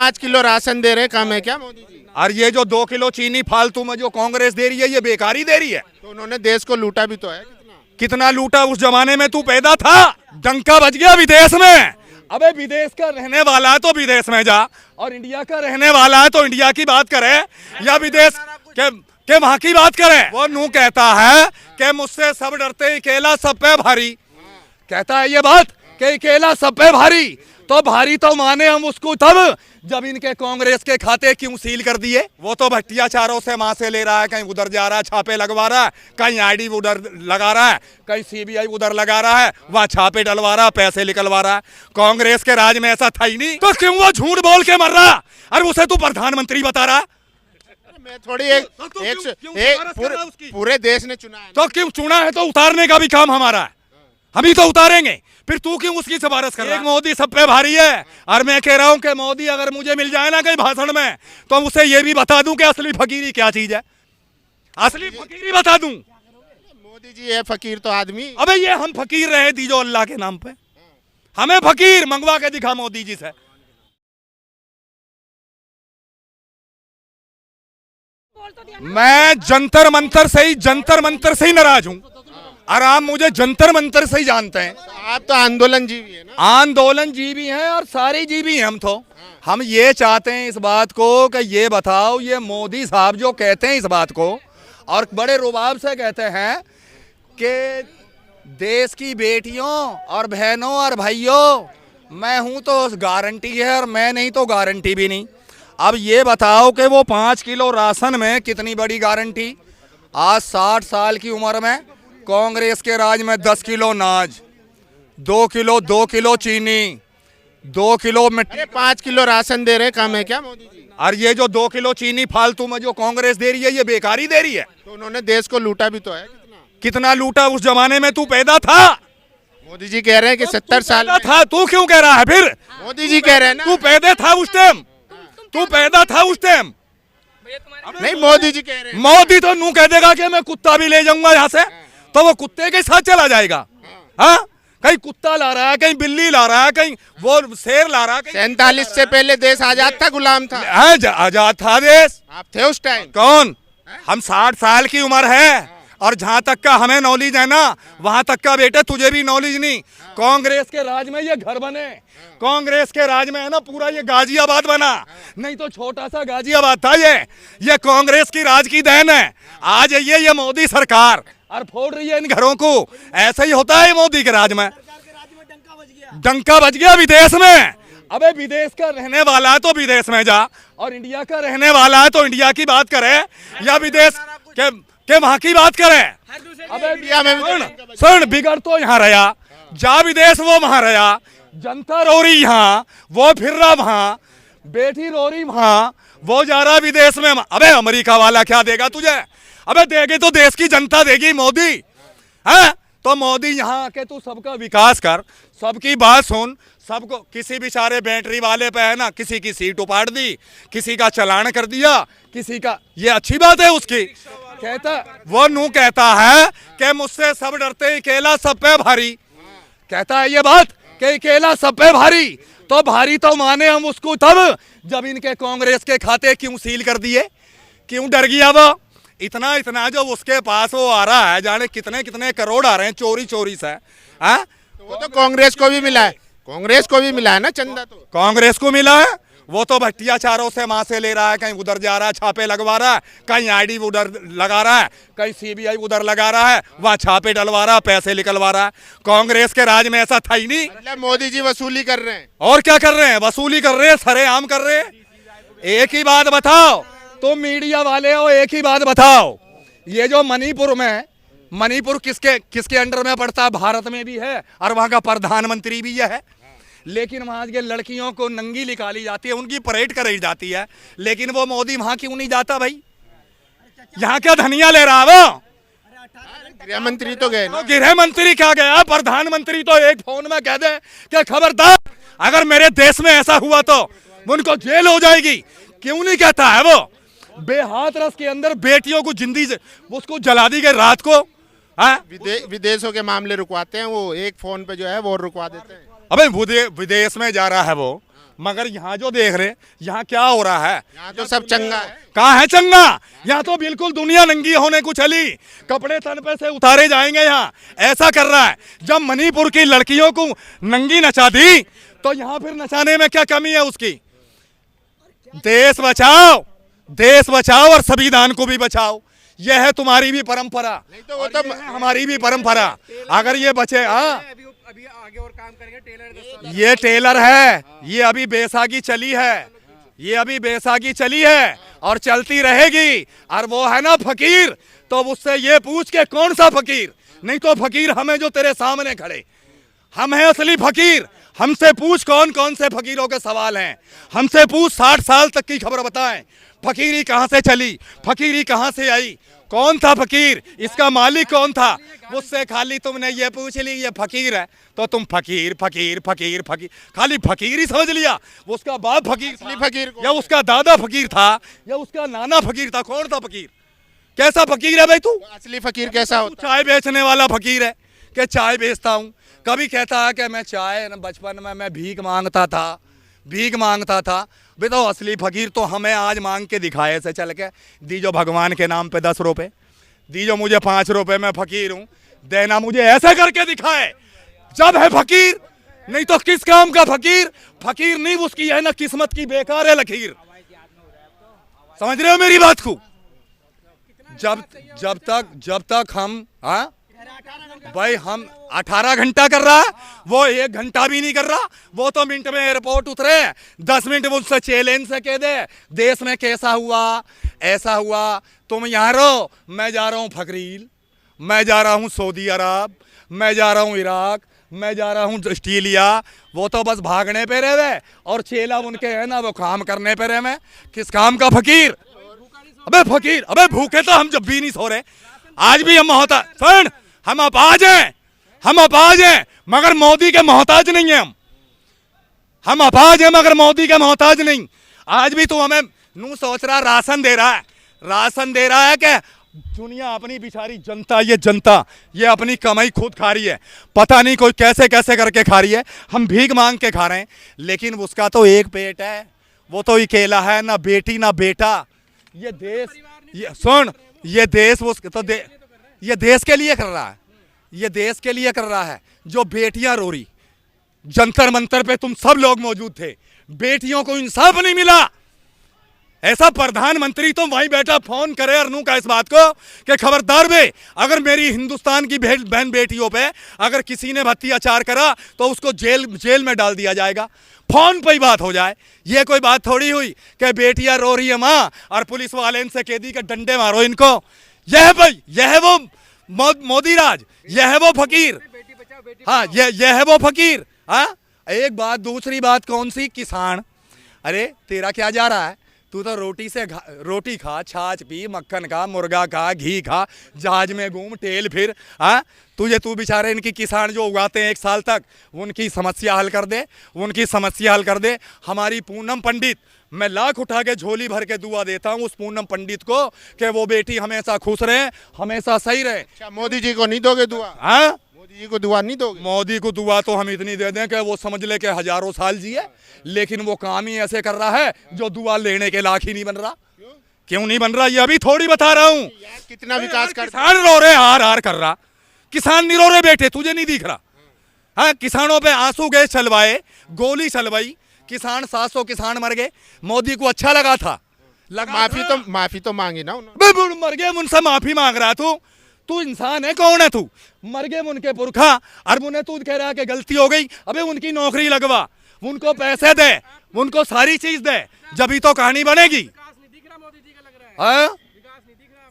5 kilo ration दे रहे हैं, कम है क्या मोदी जी? और ये जो 2 किलो चीनी फालतू में जो कांग्रेस दे रही है, ये बेकारी दे रही है। तो उन्होंने देश को लूटा भी तो है। कितना लूटा? उस जमाने में तू पैदा था, डंका बज गया विदेश में। अबे विदेश का रहने वाला है तो विदेश में जा, और इंडिया का रहने वाला है तो इंडिया की बात करे या विदेश के वहां की बात करे। वो नू कहता है कि मुझसे सब डरते, अकेला सब पे भारी। कहता है ये बात कि अकेला सब पे भारी, तो भारी तो माने हम उसको तब जब इनके कांग्रेस के खाते क्यों सील कर दिए। वो तो भट्टियाचारों से मां से ले रहा है, कहीं उधर जा रहा है, छापे लगवा रहा है, कहीं आईडी उधर लगा रहा है, कहीं सीबीआई उधर लगा रहा है, वहां छापे डलवा रहा है, पैसे निकलवा रहा है। कांग्रेस के राज में ऐसा था ही नहीं, तो क्यों वो झूठ बोल के मर रहा? अरे उसे तू प्रधानमंत्री बता रहा। मैं थोड़ी पूरे देश ने चुना है। तो क्यों चुना है? तो उतारने का भी काम हमारा है, हम ही तो उतारेंगे। फिर तू क्यों उसकी सिफारिश कर रहा है? मोदी सब पे भारी है। और मैं कह रहा हूं कि मोदी अगर मुझे मिल जाए ना कहीं भाषण में, तो उसे ये भी बता दूं कि असली फकीरी क्या चीज है। असली फकीरी बता दूं। मोदी जी है फकीर तो आदमी। अबे ये हम फकीर रहे दीजो अल्लाह के नाम पे, हमें फकीर मंगवा के दिखा मोदी जी से। मैं जंतर मंतर से ही नाराज हूं, और आप मुझे जंतर मंतर से ही जानते हैं। आप तो आंदोलन जीवी है ना? आंदोलन जीवी हैं और सारी जीवी हैं हम तो। हम ये चाहते हैं इस बात को कि ये बताओ, ये मोदी साहब जो कहते हैं इस बात को, और बड़े रुबाब से कहते हैं कि देश की बेटियों और बहनों और भाइयों, मैं हूं तो गारंटी है और मैं नहीं तो गारंटी भी नहीं। अब ये बताओ कि वो 5 किलो राशन में कितनी बड़ी गारंटी। आज 60 साल की उम्र में कांग्रेस के राज में 10 किलो अनाज, 2 किलो चीनी, 2 किलो मिट्टी। 5 किलो राशन दे रहे हैं, कम है क्या मोदी जी? और ये जो 2 किलो चीनी फालतू में जो कांग्रेस दे रही है, ये बेकारी दे रही है। तो उन्होंने देश को लूटा भी तो है। कितना लूटा? उस जमाने में तू पैदा था। मोदी जी कह रहे हैं कि 70 साल में था। तू क्यों कह रहा है फिर? मोदी जी कह रहे हैं ना। तू पैदा था उस टाइम, तू पैदा था उस टाइम। नहीं, मोदी जी कह रहे हैं। मोदी तो नू कह देगा कि मैं कुत्ता भी ले जाऊंगा यहाँ से, तो वो कुत्ते के साथ चला जाएगा। हाँ, कहीं कुत्ता ला रहा है, कहीं बिल्ली ला रहा है, कहीं वो शेर ला रहा है। 47 से पहले देश आजाद था, गुलाम था? आजाद था देश। आप थे उस टाइम? कौन? हम 60 साल की उम्र है, और जहां तक का हमें नॉलेज है ना, वहां तक का बेटे तुझे भी नॉलेज नहीं। कांग्रेस के राज में ये घर बने, कांग्रेस के राज में है ना पूरा ये गाजियाबाद बना, नहीं तो छोटा सा गाजियाबाद था। ये कांग्रेस की राज की देन है। आज ये मोदी सरकार और फोड़ रही है इन घरों को। ऐसा ही होता है मोदी के राज में। डंका बज गया विदेश में। अबे विदेश का रहने वाला है तो विदेश में जा, और इंडिया का रहने वाला है तो इंडिया की बात करे या विदेश के वहां की बात करे। अबे इंडिया में सुन, बिगड़ तो यहाँ रहा, जा विदेश वो वहां रहा, जनता रो रही यहाँ, वो फिर रहा वहां, बेटी रो रही वहां, वो जा रहा विदेश में। अबे अमेरिका वाला क्या देगा तुझे? अबे देगी तो देश की जनता देगी, मोदी है। तो मोदी यहाँ आके तू सबका विकास कर, सबकी बात सुन, सबको। किसी बेचारे बैटरी वाले पे है ना, किसी की सीट उपाड़ दी, किसी का चलान कर दिया, किसी का, ये अच्छी बात है उसकी। कहता वो नू कहता है कि मुझसे सब डरते, अकेला सब पे भारी। कहता है ये बात कि अकेला सब पे भारी, तो भारी तो माने हम उसको तब जब इनके कांग्रेस के खाते क्यों सील कर दिए। क्यों डर गया वो? इतना जो उसके पास वो आ रहा है, जाने कितने करोड़ आ रहे हैं चोरी से। हाँ, वो तो कांग्रेस को भी मिला है, कांग्रेस को भी मिला है ना चंदा। तो कांग्रेस को मिला है, वो तो भट्टियाचारों से मां से ले रहा है, कहीं उधर जा रहा है, छापे लगवा रहा है, कहीं आईडी उधर लगा रहा है, कहीं सीबीआई उधर लगा रहा है, वहां छापे डलवा रहा है, पैसे निकलवा रहा है। कांग्रेस के राज में ऐसा था ही नहीं। मतलब मोदी जी वसूली कर रहे हैं। और क्या कर रहे हैं? वसूली कर रहे हैं, सरेआम कर रहे हैं। एक ही बात बताओ, तुम मीडिया वाले हो, एक ही बात बताओ, ये जो मणिपुर किसके अंडर में पड़ता है? भारत में भी है, और वहां का प्रधानमंत्री भी है। लेकिन वहां के लड़कियों को नंगी निकाली जाती है, उनकी परेड कराई जाती है, लेकिन वो मोदी वहां क्यों नहीं जाता भाई? यहाँ क्या धनिया ले रहा है वो? गृह मंत्री तो गए ना। गृह मंत्री क्या गया? प्रधानमंत्री तो एक फोन में कह दे कि खबरदार अगर मेरे देश में ऐसा हुआ तो उनको जेल हो जाएगी। क्यों नहीं कहता है वो? बेहाथ रस के अंदर बेटियों को जिंदगी से उसको जला दी गई रात को। विदेशों के मामले रुकवाते हैं वो, एक फोन पे जो है वो रुकवा देते हैं। अबे विदेश में जा रहा है वो, मगर यहाँ जो देख रहे, यहाँ क्या हो रहा है? यहाँ तो सब चंगा है। कहाँ है चंगा? यहाँ तो बिल्कुल दुनिया नंगी होने को चली, कपड़े तन पे से उतारे जाएंगे। यहाँ ऐसा कर रहा है। जब मणिपुर की लड़कियों को नंगी नचा दी तो यहाँ फिर नचाने में क्या कमी है उसकी? देश बचाओ, देश बचाओ और संविधान को भी बचाओ। यह है तुम्हारी भी परंपरा, नहीं तो वो तो हमारी भी परंपरा। अगर ये बचे, हाँ अभी आगे और काम करेंगे। टेलर ये टेलर है, ये अभी बैसाखी चली है, ये अभी बैसाखी चली है और चलती रहेगी। और वो है ना फकीर, तो उससे ये पूछ के कौन सा फकीर? नहीं तो फकीर हमें जो तेरे सामने खड़े, हम हैं असली फकीर। हमसे पूछ कौन कौन से फकीरों के सवाल हैं। हमसे पूछ 60 साल तक की खबर बताएं। फकीरी कहां से चली, फकीरी कहां से आई, कौन था फकीर, इसका मालिक कौन था? मुझसे खाली तुमने ये पूछ ली ये फकीर है, तो तुम फकीर फकीर फकीर फकीर खाली फकीर ही समझ लिया। उसका बाप फकीर था, फकीर या उसका दादा फकीर था, या उसका नाना फकीर था? कौन था फकीर? कैसा फकीर है भाई तू? असली फकीर कैसा तू होता चाय बेचने वाला फकीर है कि चाय बेचता हूँ? कभी कहता है कि मैं चाय बचपन में मैं भीख मांगता था, भीख मांगता था। बताओ असली फकीर तो हमें आज मांग के दिखाए से चल के, दीजो भगवान के नाम पे 10 रुपए, दीजो मुझे 5 रुपए, मैं फकीर हूँ, देना मुझे, ऐसा करके दिखाए जब है फकीर। नहीं तो किस काम का फकीर? फकीर नहीं उसकी है ना किस्मत की बेकार है लकीर। समझ रहे हो मेरी बात को? जब तक हम, हाँ भाई हम 18 घंटा कर रहा है, वो 1 घंटा भी नहीं कर रहा। वो तो मिनट में एयरपोर्ट उतरे, 10 मिनट मुझसे चैलेंज से कह दे देश में कैसा हुआ, ऐसा हुआ, तुम यहाँ रहो, मैं जा रहा हूँ फकरील, मैं जा रहा हूँ सऊदी अरब, मैं जा रहा हूँ इराक, मैं जा रहा हूँ ऑस्ट्रेलिया। वो तो बस भागने पे रहे वे और चेला उनके है ना वो काम करने पे रहे। मैं किस काम का फकीर? अबे फकीर, अबे भूखे तो हम जब भी नहीं सो रहे। आज भी हम होता सुन, हम अपाज हैं, हम अपाज हैं मगर मोदी के मोहताज नहीं है। हम अपाज हैं मगर मोदी के मोहताज नहीं। आज भी तू हमें नू सोच रहा राशन दे रहा है, राशन दे रहा है कि दुनिया अपनी बेचारी जनता, ये जनता ये अपनी कमाई खुद खा रही है, पता नहीं कोई कैसे कैसे करके खा रही है। हम भीख मांग के खा रहे हैं, लेकिन उसका तो एक पेट है, वो तो अकेला है, ना बेटी ना बेटा। ये देश, ये सुन, ये देश वो तो ये देश के लिए कर रहा है, ये देश के लिए कर रहा है। जो बेटियां रो रही, जंतर मंतर पे तुम सब लोग मौजूद थे, बेटियों को इंसाफ नहीं मिला। ऐसा प्रधानमंत्री तो वहीं बैठा फोन करे अरनू का इस बात को कि खबरदार बे, अगर मेरी हिंदुस्तान की बहन बेटियों पे अगर किसी ने अत्याचार करा तो उसको जेल में डाल दिया जाएगा। फोन पे ही बात हो जाए। ये कोई बात थोड़ी हुई कि बेटियां रो रही है माँ और पुलिस वाले इनसे कह दी कि डंडे मारो इनको। यह भाई, यह है वो मोदी राज, यह है वो फकीर। हाँ, यह है वो फकीर। हाँ, एक बात, दूसरी बात कौन सी? किसान। अरे तेरा क्या जा रहा है? तू तो रोटी खा, छाछ पी, मक्खन खा, मुर्गा खा, घी खा, जहाज में घूम, टेल फिर। हाँ, तू बेचारे इनकी किसान जो उगाते हैं 1 साल तक, उनकी समस्या हल कर दे, उनकी समस्या हल कर दे। हमारी पूनम पंडित, मैं लाख उठा के झोली भर के दुआ देता हूँ उस पूनम पंडित को कि वो बेटी हमेशा खुश रहे, हमेशा सही रहे। अच्छा, मोदी जी को नहीं दोगे दुआ? हाँ, मोदी जी को दुआ नहीं दोगे? मोदी को दुआ तो हम इतनी दे दें कि वो समझ ले कि हजारों साल जिए, लेकिन वो काम ही ऐसे कर रहा है जो दुआ लेने के लायक ही नहीं बन रहा। क्यों नहीं बन रहा? ये अभी थोड़ी बता रहा हूँ। कितना विकास कर, किसान रो रहे, हार हार कर रहा। किसान नहीं रो रहे बेटे, तुझे नहीं दिख रहा? हाँ, किसानों पे आंसू गैस चलवाए, गोली चलवाई, किसान 700 किसान मर गए। मोदी को अच्छा लगा था, माफी तो मांगी ना उन्होंने। मर गए, मुझसे माफी मांग रहा तू इंसान है? कौन है तू? मर गए उनके पुरखा और मुझे तू कह रहा है कि गलती हो गई। अबे उनकी नौकरी लगवा, उनको पैसे दे, उनको सारी चीज दे, जब तो कहानी बनेगी।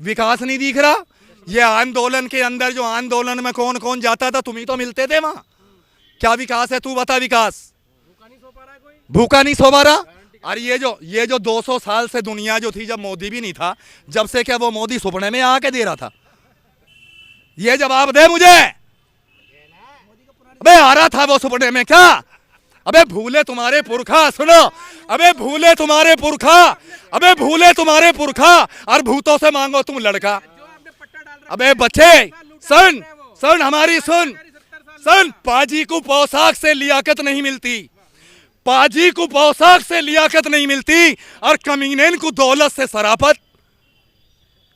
विकास नहीं दिख रहा। ये आंदोलन के अंदर, जो आंदोलन में कौन कौन जाता था, तुम ही तो मिलते थे वहां। क्या विकास है? तू बता। विकास भूखा नहीं सो पा रहा। और ये जो 200 साल से दुनिया जो थी, जब मोदी भी नहीं था, जब से क्या वो मोदी सुपने में आके दे रहा था? ये जवाब दे मुझे। अबे आ रहा था वो सुपने में क्या? अबे भूले तुम्हारे पुरखा, सुनो, अबे भूले तुम्हारे पुरखा, अबे भूले तुम्हारे पुरखा और भूतों से मांगो तुम लड़का। अबे बच्चे सुन हमारी सुन, पाजी को पोशाक से लियाकत नहीं मिलती, पाजी को पोशाक से लियाकत नहीं मिलती और कमीनेन को दौलत से शराफत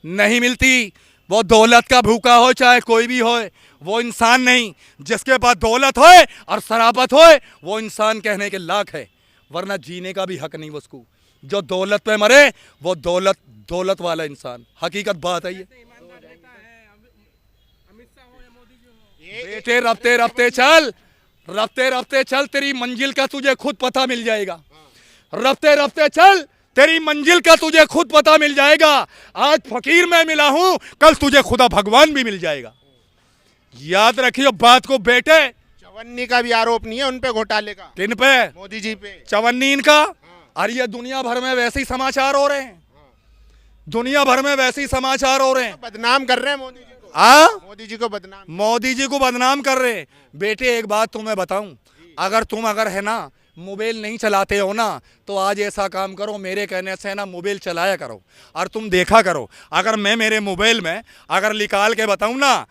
नहीं मिलती। वो दौलत का भूखा हो चाहे कोई भी हो, वो इंसान नहीं। जिसके पास दौलत हो और शराफत हो वो इंसान कहने के लायक है, वरना जीने का भी हक नहीं उसको। जो दौलत पे मरे वो दौलत वाला इंसान। हकीकत बात है ये। ईमानदार नेता है अमित शाह हो या मोदी जी हो। बेटे रफ्ते रफ्ते चल तेरी मंजिल का तुझे खुद पता मिल जाएगा। रफ्ते रफ्ते चल तेरी मंजिल का तुझे खुद पता मिल जाएगा। आज फकीर मैं मिला हूं, कल तुझे खुदा भगवान भी मिल जाएगा। याद रखियो बात को बेटे। चवन्नी का भी आरोप नहीं है उन पे घोटाले का। किन पे? मोदी जी पे। चवन्नीन का। अरे ये दुनिया भर में वैसे ही समाचार हो रहे हैं। दुनिया भर में वैसे ही समाचार हो रहे हैं। बदनाम कर रहे हैं मोदी जी को। मोदी जी को बदनाम, मोदी जी को बदनाम कर रहे हैं। बेटे एक बात तुम्हें बताऊं, अगर है ना मोबाइल नहीं चलाते हो ना, तो आज ऐसा काम करो, मेरे कहने से ना मोबाइल चलाया करो और तुम देखा करो। अगर मैं मेरे मोबाइल में अगर निकाल के बताऊं ना,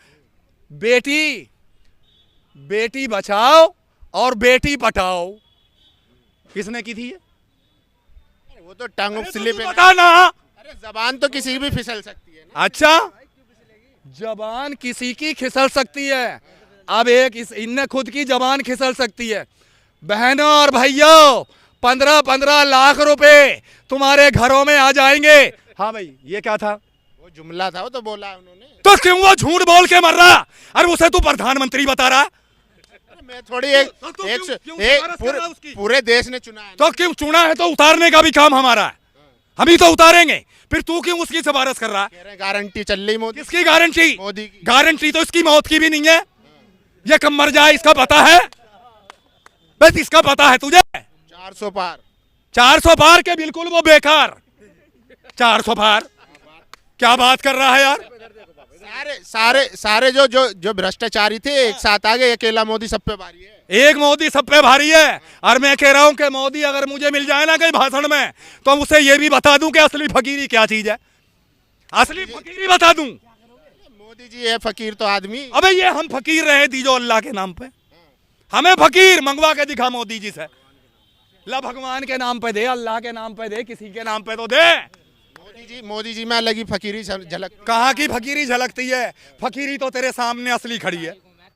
बेटी बचाओ और बेटी पटाओ, किसने की थी ये? वो तो टंग स्लिप है। बताना। अरे जबान तो किसी की भी फिसल सकती है ना। अच्छा, जबान किसी की खिसल सकती है। अब इनने खुद की जबान खिसल सकती है। बहनों और भाइयों, 15-15 लाख रुपए तुम्हारे घरों में आ जाएंगे। हाँ भाई, ये क्या था? वो जुमला था, वो तो बोला उन्होंने। तो क्यों वो झूठ बोल के मर रहा? अरे उसे तू प्रधानमंत्री बता रहा। मैं थोड़ी तो क्यों पूरे देश ने चुना है ना। तो क्यों चुना है? तो उतारने का भी काम हमारा है, हम ही तो उतारेंगे। फिर तू क्यों उसकी सिफारिश कर रहा है? कह रहे हैं गारंटी चल रही मोदी। किसकी गारंटी? मोदी की। गारंटी तो इसकी मौत की भी नहीं है। ये कब मर जाए इसका पता है? बस इसका पता है तुझे? 400 पार। 400 पार के बिल्कुल वो बेकार। 400 पार क्या बात कर रहा है यार? सारे जो भ्रष्टाचारी थे एक साथ आ गए, अकेला मोदी सब पे भारी है। एक मोदी सब पे भारी है। और मैं कह रहा हूं कि मोदी अगर मुझे मिल जाए ना कहीं भाषण में, तो उसे ये भी बता दूं कि असली फकीरी क्या चीज है। असली फकीरी बता दूं। मोदी जी है फकीर तो आदमी। अबे ये हम फकीर रहे दीजो अल्लाह के नाम पे। हमें फकीर मंगवा के दिखा मोदी जी से। ला भगवान के नाम पे दे, अल्लाह के नाम पे दे, किसी के नाम पे तो दे। मोदी जी में लगी फकीरी झलक। कहाँ की फकीरी झलकती है? फकीरी तो तेरे सामने असली खड़ी है।